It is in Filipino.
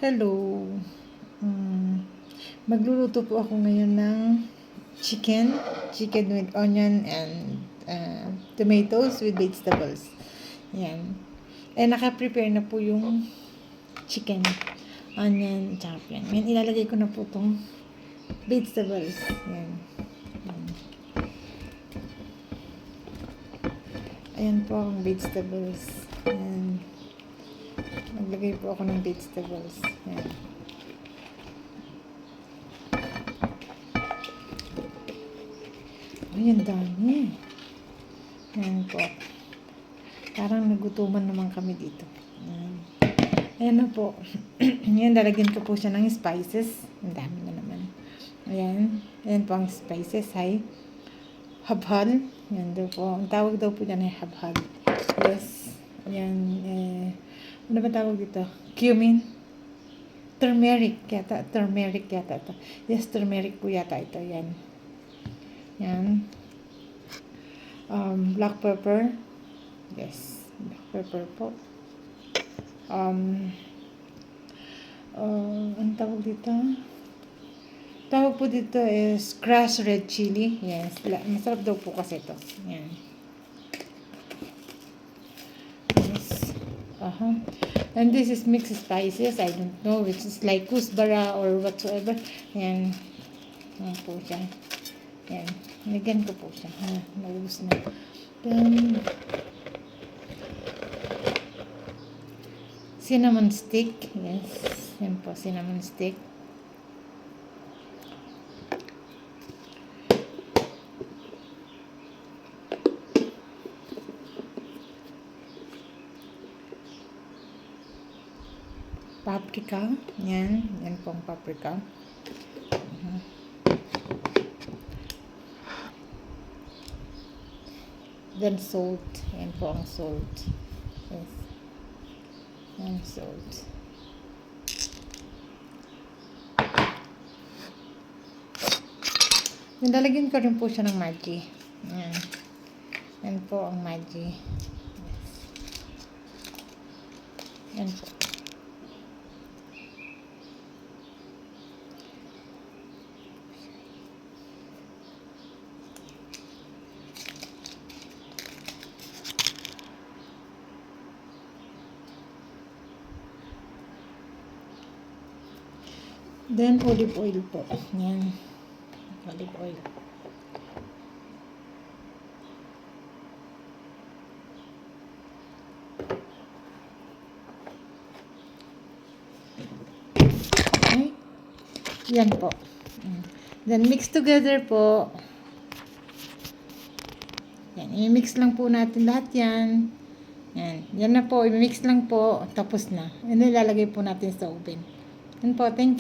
Hello. Mm, Magluluto po ako ngayon ng chicken with onion and tomatoes with vegetables. Yan. Naka-prepare na po yung chicken, onion, tsaka yan. Yan, ilalagay ko na po itong vegetables. Yan. Yan. Ayan po ang vegetables. Yan. Maglagay po ako ng vegetables. Yan. Ayan, dami. Yan po. Parang nagutuman naman kami dito. Yan. Ayan na po. Yan, lalagyan ko po siya ng spices. Ang dami na naman. Ayan. Ayan po ang spices. Hay. Habhal. Yan daw po. Ang tawag daw po dyan ay habhal. Yes. Ayan. Ano ba tawag dito? Cumin. Turmeric yata. Turmeric yata ito. Yes, turmeric po yata ito. Yan. Yan. Black pepper. Yes. Black pepper po. Ang tawag dito? Tawag po dito is crushed red chili. Yes. Masarap daw po kasi ito. Yan. Yes. And this is mixed spices. I don't know which is like kusbara or whatsoever. Yan. Yan po siya. Yan. Nagyan ko po siya. Nalubos na. Then, cinnamon stick. Yes. Yan po, cinnamon stick. Paprika. Yan. Yan po ang paprika. Then salt. Yan po ang salt. Yes. Yan salt. Nilalagyan ko rin po siya ng Maggi. Yan. Yan po ang Maggi. Yes. Yan po. Then, olive oil po. Yan. Olive oil. Okay. Yan po. Then, mix together po. Yan. I-mix lang po natin lahat yan. Yan. Yan na po. I-mix lang po. Tapos na. Yan ilalagay po natin sa oven. Yan po. Thank you.